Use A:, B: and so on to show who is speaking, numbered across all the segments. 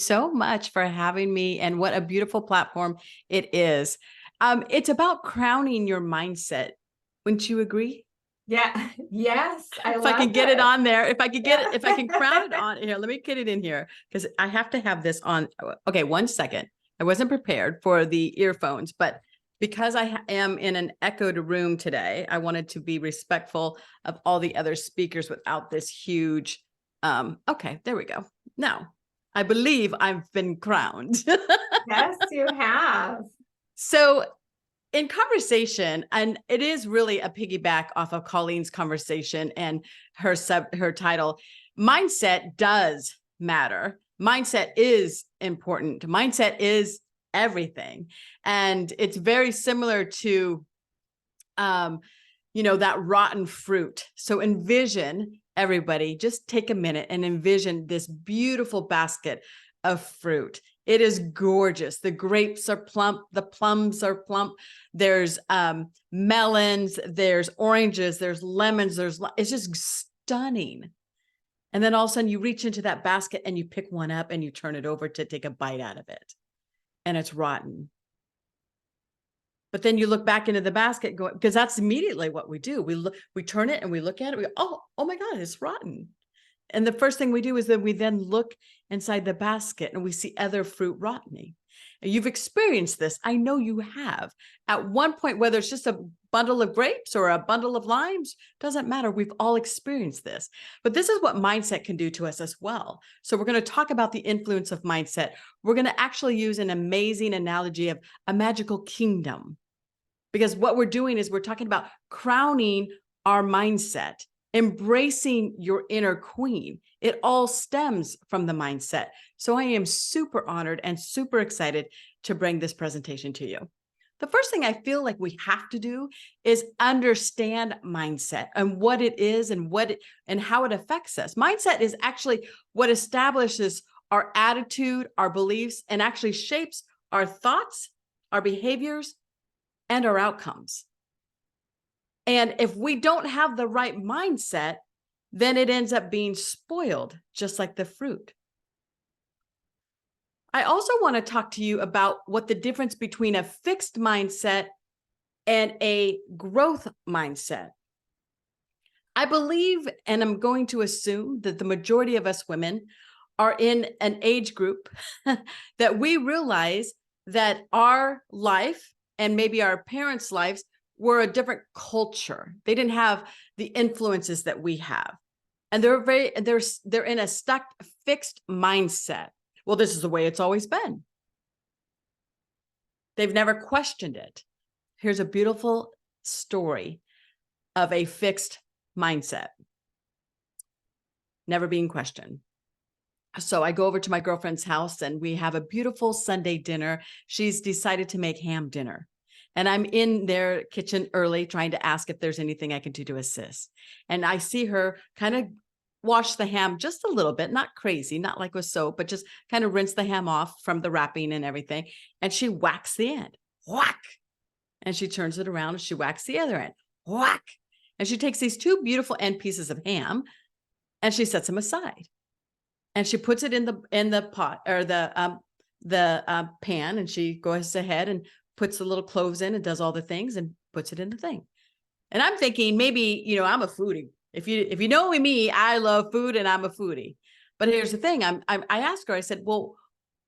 A: so much for having me, and what a beautiful platform it is. It's about crowning your mindset. Wouldn't you agree?
B: Yeah. Yes. I
A: If I
B: love
A: can get it
B: it.
A: on there, if I could get it, if I can crown it
B: Yeah.
A: on here, let me get it in here because I have to have this on. Okay, 1 second. I wasn't prepared for the earphones, but because I am in an echoed room today, I wanted to be respectful of all the other speakers without this huge. Okay, there we go. Now, I believe I've been crowned.
B: Yes, you have.
A: So in conversation, and it is really a piggyback off of Colleen's conversation and her title, mindset does matter. Mindset is important. Mindset is everything. And it's very similar to that rotten fruit. So envision, everybody, just take a minute and envision this beautiful basket of fruit. It is gorgeous. The grapes are plump. The plums are plump. There's melons. There's oranges. There's lemons. It's just stunning. And then all of a sudden you reach into that basket and you pick one up and you turn it over to take a bite out of it. And it's rotten. But then you look back into the basket going, because that's immediately what we do. We turn it and we look at it. We go, oh my God, it's rotten. And the first thing we do is that we then look inside the basket and we see other fruit rotting. And you've experienced this. I know you have. At one point, whether it's just a bundle of grapes or a bundle of limes, doesn't matter. We've all experienced this. But this is what mindset can do to us as well. So we're going to talk about the influence of mindset. We're going to actually use an amazing analogy of a magical kingdom. Because what we're doing is we're talking about crowning our mindset, embracing your inner queen. It all stems from the mindset. So I am super honored and super excited to bring this presentation to you. The first thing I feel like we have to do is understand mindset and what it is and how it affects us. Mindset is actually what establishes our attitude, our beliefs, and actually shapes our thoughts, our behaviors, and our outcomes. And if we don't have the right mindset, then it ends up being spoiled, just like the fruit. I also want to talk to you about what the difference between a fixed mindset and a growth mindset. I believe, and I'm going to assume that the majority of us women are in an age group that we realize that our life and maybe our parents' lives were a different culture. They didn't have the influences that we have. And they're in a stuck, fixed mindset. Well, this is the way it's always been. They've never questioned it. Here's a beautiful story of a fixed mindset, never being questioned. So I go over to my girlfriend's house and we have a beautiful Sunday dinner. She's decided to make ham dinner. And I'm in their kitchen early trying to ask if there's anything I can do to assist. And I see her kind of wash the ham just a little bit, not crazy, not like with soap, but just kind of rinse the ham off from the wrapping and everything. And she whacks the end, whack. And she turns it around and she whacks the other end, whack. And she takes these two beautiful end pieces of ham and she sets them aside. And she puts it in the pot or the pan, and she goes ahead and puts the little cloves in and does all the things and puts it in the thing. And I'm thinking maybe, I'm a foodie. If you know me, I love food and I'm a foodie. But here's the thing: I asked her. I said, "Well,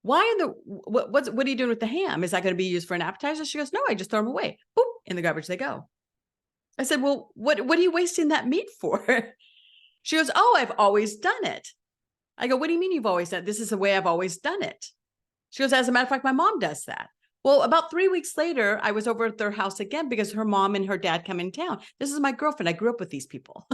A: what are you doing with the ham? Is that going to be used for an appetizer?" She goes, "No, I just throw them away. Boop, in the garbage they go." I said, "Well, what are you wasting that meat for?" She goes, "Oh, I've always done it." I go, "What do you mean you've always done it? This is the way I've always done it." She goes, "As a matter of fact, my mom does that." Well, about 3 weeks later, I was over at their house again because her mom and her dad come in town. This is my girlfriend. I grew up with these people.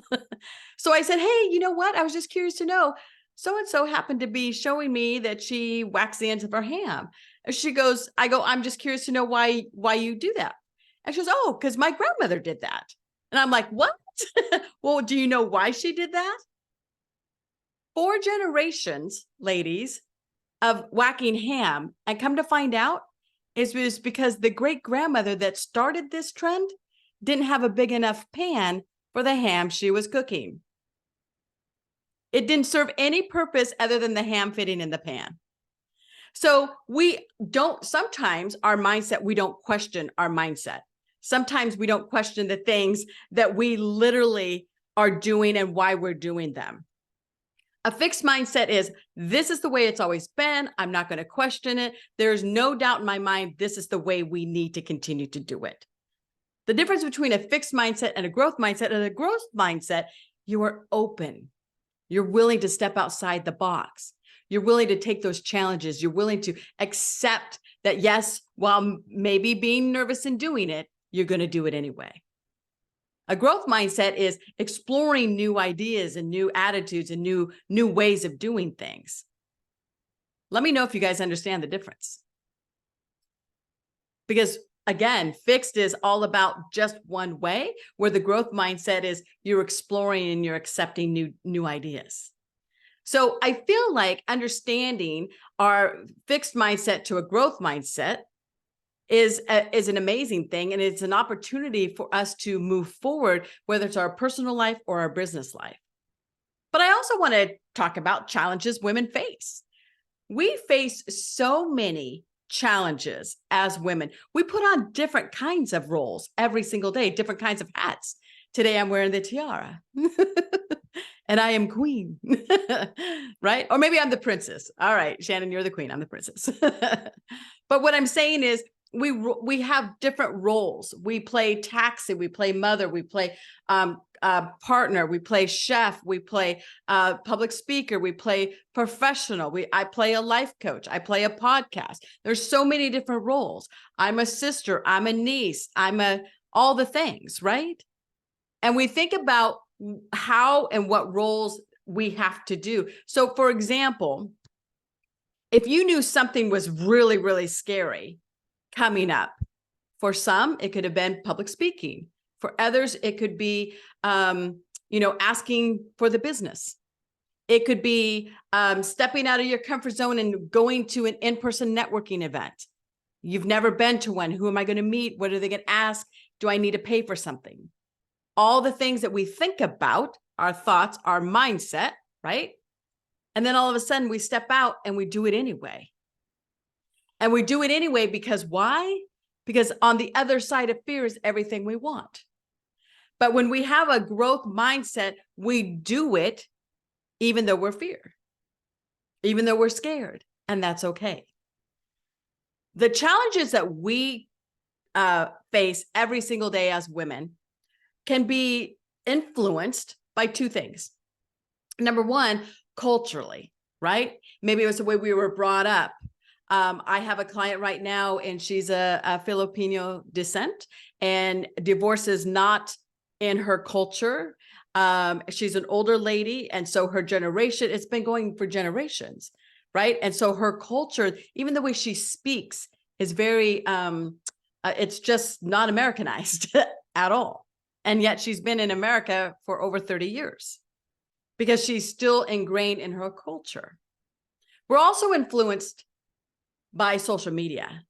A: So I said, "Hey, you know what? I was just curious to know. So-and-so happened to be showing me that she waxed the ends of her ham." And I'm just curious to know why you do that. And she goes, "Oh, because my grandmother did that." And I'm like, "What?" Well, do you know why she did that? 4 generations, ladies, of whacking ham. And come to find out, it was because the great grandmother that started this trend didn't have a big enough pan for the ham she was cooking. It didn't serve any purpose other than the ham fitting in the pan. So sometimes our mindset, we don't question our mindset. Sometimes we don't question the things that we literally are doing and why we're doing them. A fixed mindset is, this is the way it's always been. I'm not going to question it. There's no doubt in my mind, this is the way we need to continue to do it. The difference between a fixed mindset and a growth mindset, you are open. You're willing to step outside the box. You're willing to take those challenges. You're willing to accept that, yes, while maybe being nervous in doing it, you're going to do it anyway. A growth mindset is exploring new ideas and new attitudes and new ways of doing things. Let me know if you guys understand the difference. Because again, fixed is all about just one way, where the growth mindset is you're exploring and you're accepting new ideas. So I feel like understanding our fixed mindset to a growth mindset is an amazing thing. And it's an opportunity for us to move forward, whether it's our personal life or our business life. But I also want to talk about challenges women face. We face so many challenges as women. We put on different kinds of roles every single day, different kinds of hats. Today I'm wearing the tiara and I am queen, right? Or maybe I'm the princess. All right, Shannon, you're the queen. I'm the princess. But what I'm saying is we have different roles. We play taxi, we play mother, we play partner, we play chef, we play public speaker, we play professional. I play a life coach, I play a podcast. There's so many different roles. I'm a sister, I'm a niece, all the things, right? And we think about how and what roles we have to do. So for example, if you knew something was really, really scary coming up, for some, it could have been public speaking. For others, it could be, asking for the business. It could be stepping out of your comfort zone and going to an in-person networking event. You've never been to one. Who am I going to meet? What are they going to ask? Do I need to pay for something? All the things that we think about, our thoughts, our mindset, right? And then all of a sudden we step out and we do it anyway. And we do it anyway because why? Because on the other side of fear is everything we want. But when we have a growth mindset, we do it even though we're feared, even though we're scared, and that's okay. The challenges that we face every single day as women can be influenced by two things. Number one, culturally, right? Maybe it was the way we were brought up. I have a client right now, and she's a Filipino descent, and divorce is not in her culture. She's an older lady, and so her generation, it's been going for generations, right? And so her culture, even the way she speaks, is very, it's just not Americanized at all. And yet she's been in America for over 30 years because she's still ingrained in her culture. We're also influenced by social media,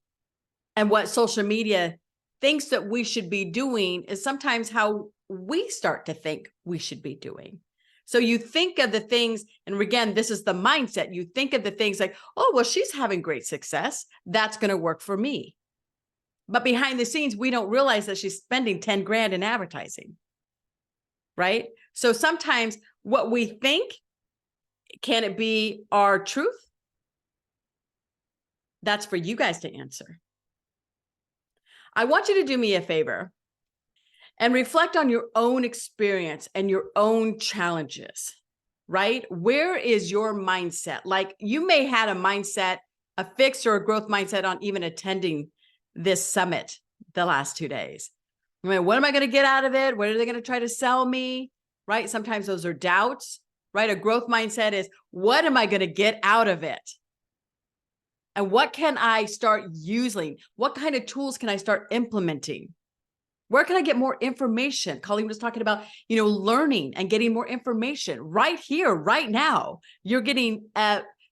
A: and what social media thinks that we should be doing is sometimes how we start to think we should be doing. So you think of the things, and again, this is the mindset. You think of the things like, oh, well, she's having great success. That's going to work for me. But behind the scenes, we don't realize that she's spending 10 grand in advertising, right? So sometimes what we think, can it be our truth? That's for you guys to answer. I want you to do me a favor and reflect on your own experience and your own challenges, right? Where is your mindset? Like, you may have a mindset, a fixed or a growth mindset on even attending this summit the last 2 days. I mean, what am I going to get out of it? What are they going to try to sell me? Right? Sometimes those are doubts, right? A growth mindset is, what am I going to get out of it? And what can I start using? What kind of tools can I start implementing? Where can I get more information? Colleen was talking about, learning and getting more information right here, right now. You're getting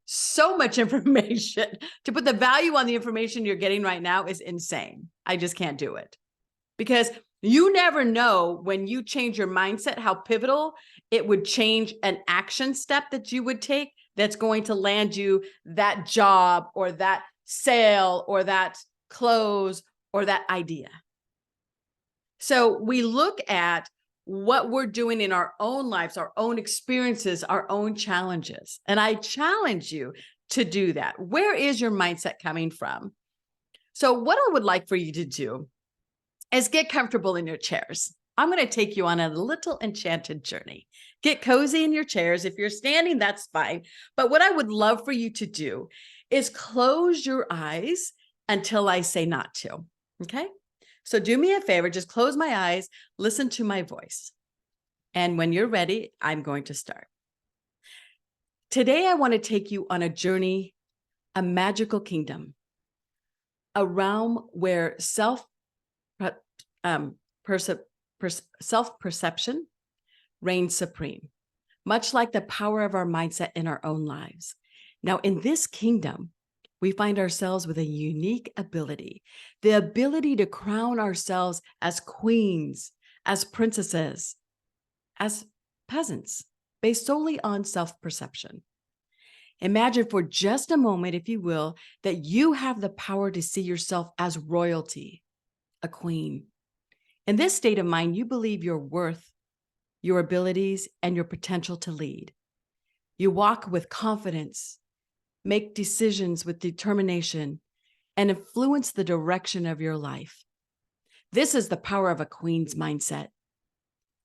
A: so much information. To put the value on the information you're getting right now is insane. I just can't do it, because you never know when you change your mindset, how pivotal it would change an action step that you would take that's going to land you that job or that sale or that close or that idea. So we look at what we're doing in our own lives, our own experiences, our own challenges. And I challenge you to do that. Where is your mindset coming from? So what I would like for you to do is get comfortable in your chairs. I'm going to take you on a little enchanted journey. Get cozy in your chairs. If you're standing, that's fine. But what I would love for you to do is close your eyes until I say not to. Okay? So do me a favor, just close my eyes, listen to my voice. And when you're ready, I'm going to start. Today, I want to take you on a journey, a magical kingdom, a realm where self-perception reigns supreme, much like the power of our mindset in our own lives. Now, in this kingdom, we find ourselves with a unique ability, the ability to crown ourselves as queens, as princesses, as peasants, based solely on self-perception. Imagine for just a moment, if you will, that you have the power to see yourself as royalty, a queen. In this state of mind, you believe your worth, your abilities, and your potential to lead. You walk with confidence, make decisions with determination, and influence the direction of your life. This is the power of a queen's mindset.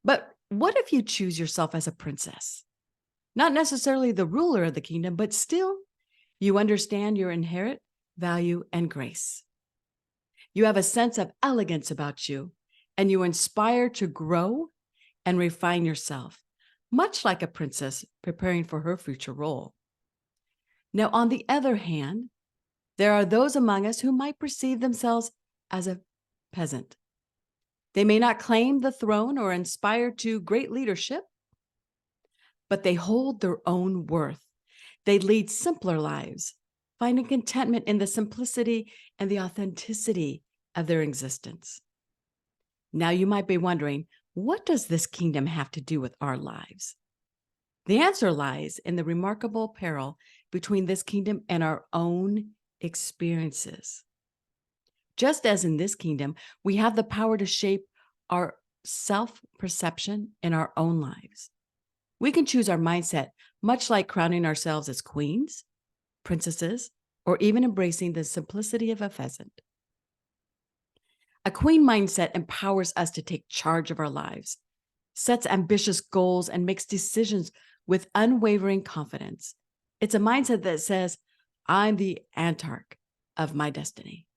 A: But what if you choose yourself as a princess? Not necessarily the ruler of the kingdom, but still, you understand your inherent value and grace. You have a sense of elegance about you, and you inspire to grow and refine yourself, much like a princess preparing for her future role. Now, on the other hand, there are those among us who might perceive themselves as a peasant. They may not claim the throne or inspire to great leadership, but they hold their own worth. They lead simpler lives, finding contentment in the simplicity and the authenticity of their existence. Now you might be wondering, what does this kingdom have to do with our lives? The answer lies in the remarkable parallel between this kingdom and our own experiences. Just as in this kingdom, we have the power to shape our self-perception in our own lives. We can choose our mindset, much like crowning ourselves as queens, princesses, or even embracing the simplicity of a pheasant. A queen mindset empowers us to take charge of our lives, sets ambitious goals, and makes decisions with unwavering confidence. It's a mindset that says, I'm the antarch of my destiny.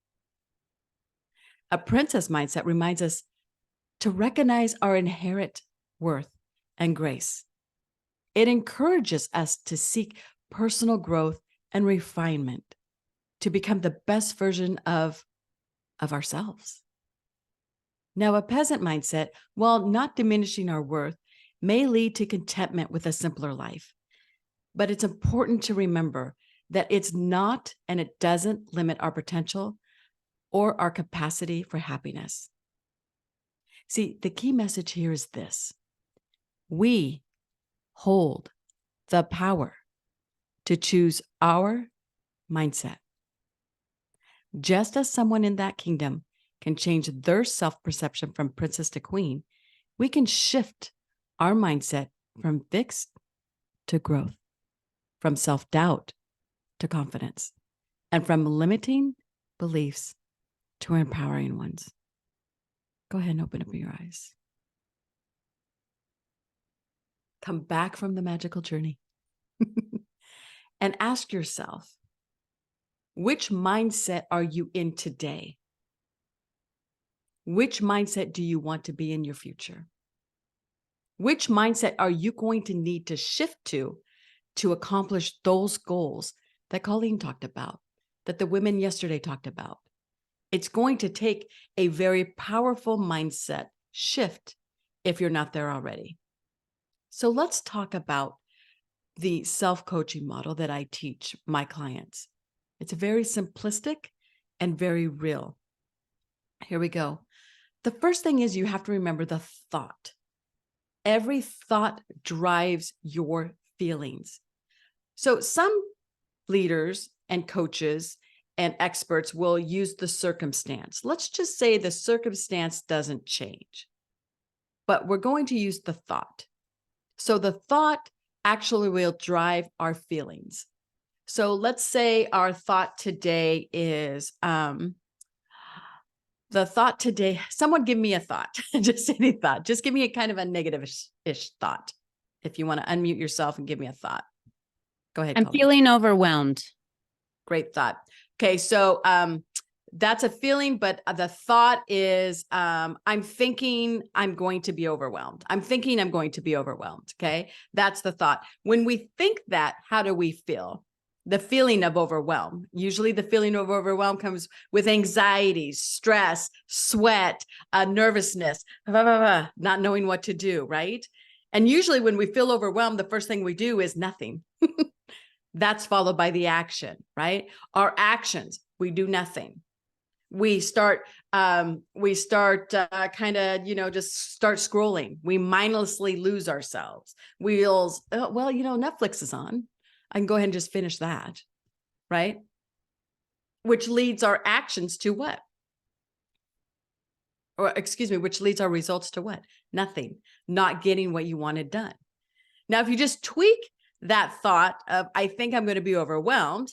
A: A princess mindset reminds us to recognize our inherent worth and grace. It encourages us to seek personal growth and refinement to become the best version of ourselves. Now, a peasant mindset, while not diminishing our worth, may lead to contentment with a simpler life. But it's important to remember that it's not and it doesn't limit our potential or our capacity for happiness. See, the key message here is this: we hold the power to choose our mindset. Just as someone in that kingdom can change their self-perception from princess to queen, we can shift our mindset from fixed to growth, from self-doubt to confidence, and from limiting beliefs to empowering ones. Go ahead and open up your eyes. Come back from the magical journey and ask yourself, which mindset are you in today? Which mindset do you want to be in your future? Which mindset are you going to need to shift to accomplish those goals that Colleen talked about, that the women yesterday talked about? It's going to take a very powerful mindset shift if you're not there already. So let's talk about the self-coaching model that I teach my clients. It's very simplistic and very real. Here we go. The first thing is you have to remember the thought. Every thought drives your feelings. So some leaders and coaches and experts will use the circumstance. Let's just say the circumstance doesn't change, but we're going to use the thought. So the thought actually will drive our feelings. So let's say our thought today is, the thought today, someone give me a thought, just any thought, just give me a kind of a negative-ish thought. If you want to unmute yourself and give me a thought. Go ahead.
C: I'm
A: Colleen.
C: feeling overwhelmed.
A: Great thought. Okay. So, that's a feeling, but the thought is, I'm thinking I'm going to be overwhelmed. I'm thinking I'm going to be overwhelmed. Okay. That's the thought. When we think that, how do we feel? The feeling of overwhelm. Usually the feeling of overwhelm comes with anxiety, stress, sweat, nervousness, not knowing what to do, right? And usually when we feel overwhelmed, the first thing we do is nothing. That's followed by the action, right? Our actions, we do nothing. We start kind of, just start scrolling. We mindlessly lose ourselves. Well, Netflix is on. I can go ahead and just finish that, right? Which leads our actions to what? Which leads our results to what? Nothing, not getting what you wanted done. Now, if you just tweak that thought of, I think I'm going to be overwhelmed,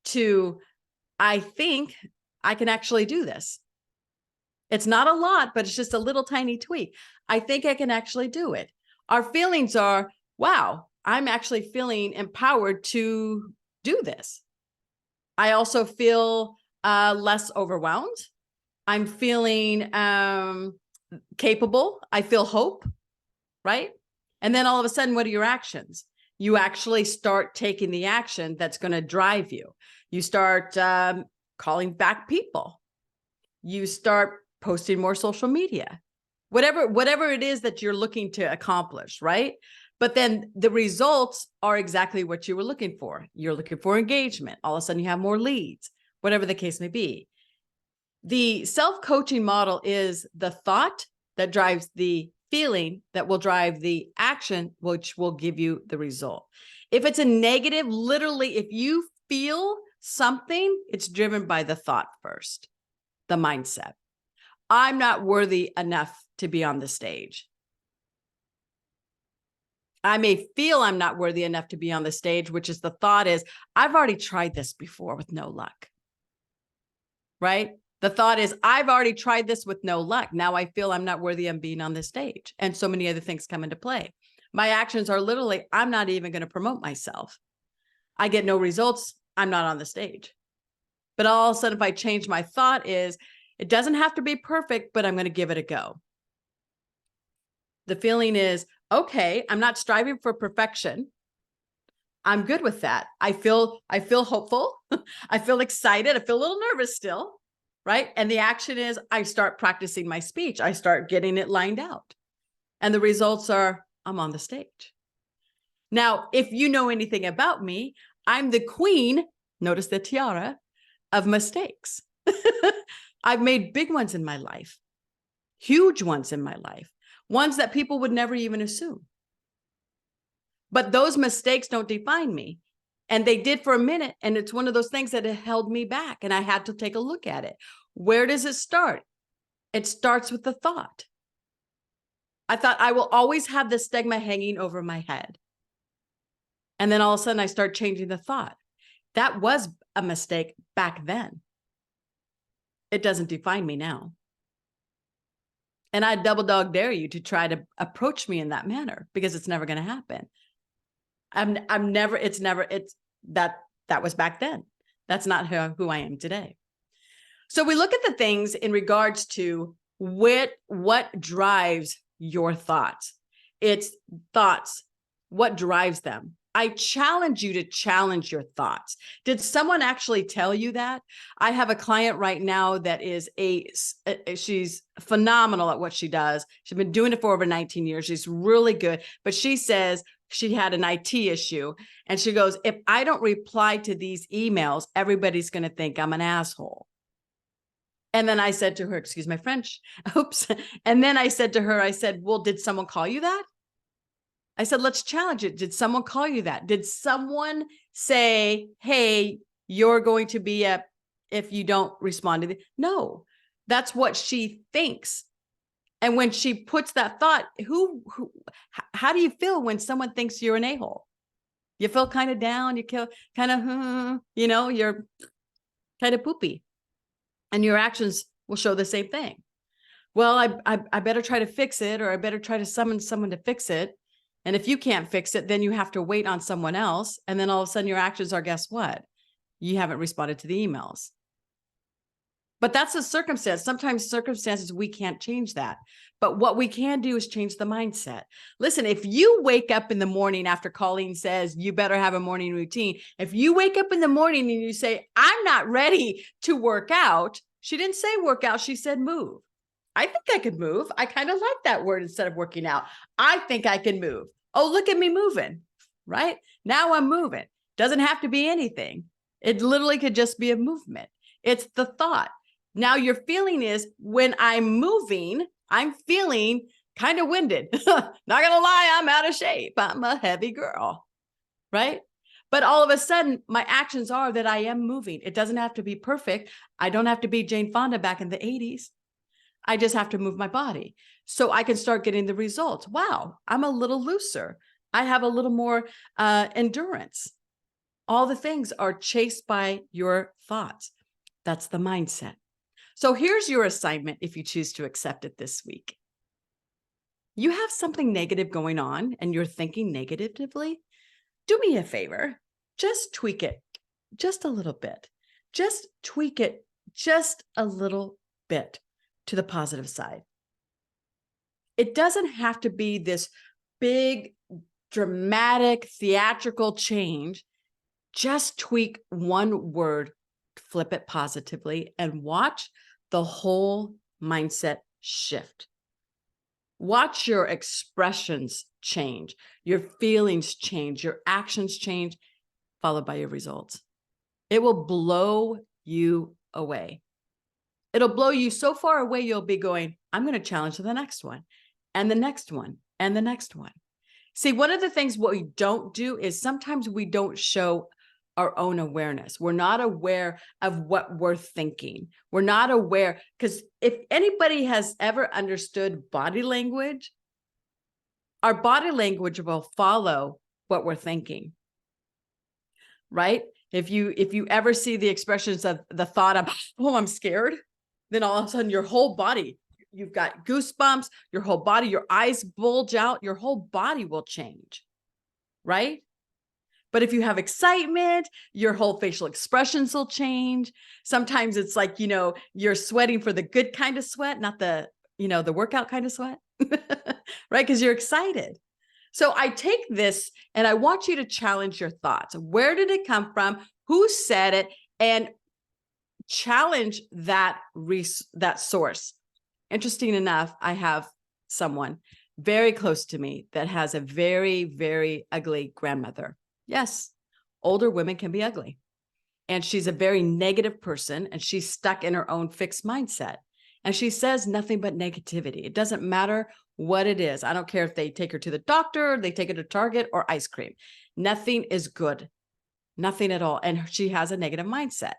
A: to, I think I can actually do this. It's not a lot, but it's just a little tiny tweak. I think I can actually do it. Our feelings are, wow, I'm actually feeling empowered to do this. I also feel less overwhelmed. I'm feeling capable. I feel hope, right? And then all of a sudden, what are your actions? You actually start taking the action that's going to drive you. You start calling back people. You start posting more social media, whatever it is that you're looking to accomplish, right? But then the results are exactly what you were looking for. You're looking for engagement. All of a sudden you have more leads, whatever the case may be. The self-coaching model is the thought that drives the feeling that will drive the action, which will give you the result. If it's a negative, literally, if you feel something, it's driven by the thought first, the mindset. I'm not worthy enough to be on the stage. I may feel I'm not worthy enough to be on the stage, which is the thought is, I've already tried this before with no luck, right? The thought is, I've already tried this with no luck. Now I feel I'm not worthy of being on the stage. And so many other things come into play. My actions are literally, I'm not even going to promote myself. I get no results. I'm not on the stage. But all of a sudden, if I change my thought is, it doesn't have to be perfect, but I'm going to give it a go. The feeling is, okay, I'm not striving for perfection. I'm good with that. I feel hopeful. I feel excited. I feel a little nervous still, right? And the action is, I start practicing my speech. I start getting it lined out. And the results are, I'm on the stage. Now, if you know anything about me, I'm the queen, notice the tiara, of mistakes. I've made big ones in my life, huge ones in my life, ones that people would never even assume. But those mistakes don't define me. And they did for a minute. And it's one of those things that held me back. And I had to take a look at it. Where does it start? It starts with the thought. I thought I will always have the stigma hanging over my head. And then all of a sudden I start changing the thought. That was a mistake back then. It doesn't define me now. And I double dog dare you to try to approach me in that manner, because it's never going to happen. That was back then. That's not who I am today. So we look at the things in regards to what drives your thoughts. It's thoughts. What drives them? I challenge you to challenge your thoughts. Did someone actually tell you that? I have a client right now that is she's phenomenal at what she does. She's been doing it for over 19 years. She's really good. But she says she had an IT issue. And she goes, if I don't reply to these emails, everybody's going to think I'm an asshole. And then I said to her, excuse my French, oops. And then I said to her, I said, well, did someone call you that? I said, let's challenge it. Did someone call you that? Did someone say, hey, you're going to be up if you don't respond to the, no, that's what she thinks. And when she puts that thought, how do you feel when someone thinks you're an a-hole? You feel kind of down, you feel kind of, you're kind of poopy, and your actions will show the same thing. Well, I better try to fix it, or I better try to summon someone to fix it. And if you can't fix it, then you have to wait on someone else. And then all of a sudden your actions are, guess what? You haven't responded to the emails. But that's a circumstance. Sometimes circumstances, we can't change that. But what we can do is change the mindset. Listen, if you wake up in the morning after Colleen says you better have a morning routine, if you wake up in the morning and you say, I'm not ready to work out, she didn't say work out, she said move. I think I could move. I kind of like that word instead of working out. I think I can move. Oh, look at me moving, right? Now I'm moving. Doesn't have to be anything. It literally could just be a movement. It's the thought. Now your feeling is, when I'm moving, I'm feeling kind of winded. Not gonna lie, I'm out of shape. I'm a heavy girl, right? But all of a sudden, my actions are that I am moving. It doesn't have to be perfect. I don't have to be Jane Fonda back in the 80s. I just have to move my body so I can start getting the results. Wow, I'm a little looser. I have a little more endurance. All the things are chased by your thoughts. That's the mindset. So here's your assignment if you choose to accept it this week. You have something negative going on and you're thinking negatively. Do me a favor. Just tweak it just a little bit. Just tweak it just a little bit to the positive side. It doesn't have to be this big, dramatic, theatrical change. Just tweak one word, flip it positively, and watch the whole mindset shift. Watch your expressions change, your feelings change, your actions change, followed by your results. It will blow you away. It'll blow you so far away, you'll be going, I'm going to challenge the next one, and the next one, and the next one. See, one of the things what we don't do is sometimes we don't show our own awareness. We're not aware of what we're thinking. We're not aware, because if anybody has ever understood body language, our body language will follow what we're thinking, right? If you ever see the expressions of the thought of, oh, I'm scared, then all of a sudden your whole body, you've got goosebumps, your whole body, your eyes bulge out, your whole body will change, right? But if you have excitement, your whole facial expressions will change. Sometimes it's like, you're sweating for the good kind of sweat, not the, the workout kind of sweat, right? Because you're excited. So I take this and I want you to challenge your thoughts. Where did it come from? Who said it? And challenge that source. Interesting enough, I have someone very close to me that has a very, very ugly grandmother. Yes, older women can be ugly. And she's a very negative person, and she's stuck in her own fixed mindset. And she says nothing but negativity. It doesn't matter what it is. I don't care if they take her to the doctor, they take her to Target, or ice cream. Nothing is good. Nothing at all. And she has a negative mindset.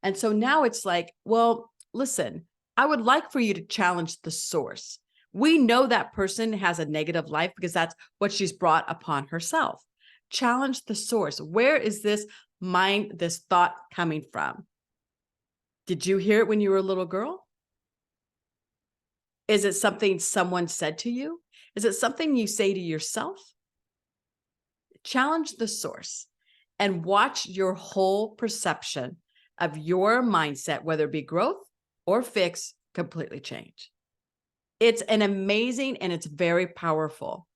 A: And so now it's like, well, listen, I would like for you to challenge the source. We know that person has a negative life because that's what she's brought upon herself. Challenge the source. Where is this thought coming from? Did you hear it when you were a little girl? Is it something someone said to you? Is it something you say to yourself? Challenge the source and watch your whole perception of your mindset, whether it be growth or fix, completely change. It's an amazing and it's very powerful.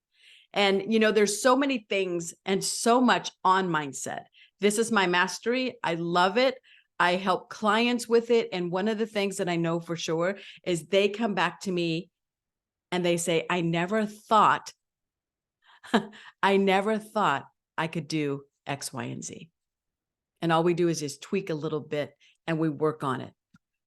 A: And, there's so many things and so much on mindset. This is my mastery. I love it. I help clients with it. And one of the things that I know for sure is they come back to me and they say, I never thought I could do X, Y, and Z. And all we do is just tweak a little bit and we work on it.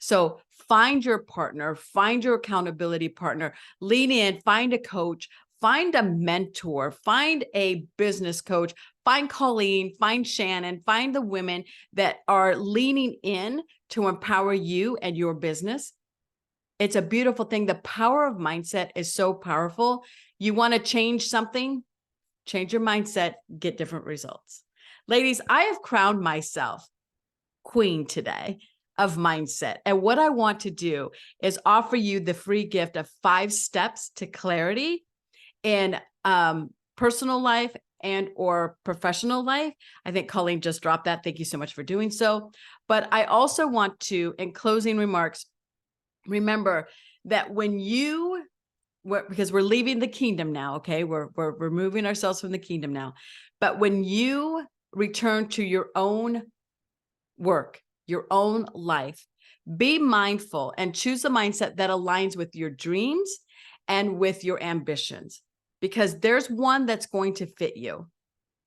A: So find your partner, find your accountability partner, lean in, find a coach, find a mentor, find a business coach, find Colleen, find Shannon, find the women that are leaning in to empower you and your business. It's a beautiful thing. The power of mindset is so powerful. You want to change something, change your mindset, get different results. Ladies, I have crowned myself queen today of mindset. And what I want to do is offer you the free gift of 5 steps to clarity in personal life and or professional life. I think Colleen just dropped that. Thank you so much for doing so. But I also want to, in closing remarks, remember that when you, because we're leaving the kingdom now, okay? We're removing ourselves from the kingdom now. But when you return to your own work, your own life, be mindful and choose a mindset that aligns with your dreams and with your ambitions, because there's one that's going to fit you.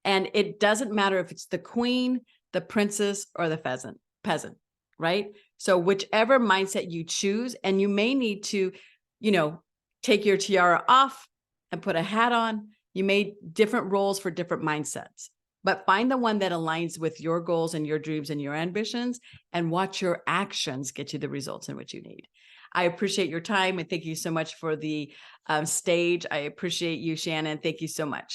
A: And it doesn't matter if it's the queen, the princess, or the peasant, right? So whichever mindset you choose, and you may need to, take your tiara off and put a hat on. You made different roles for different mindsets, but find the one that aligns with your goals and your dreams and your ambitions, and watch your actions get you the results in which you need. I appreciate your time, and thank you so much for the stage. I appreciate you, Shannon. Thank you so much.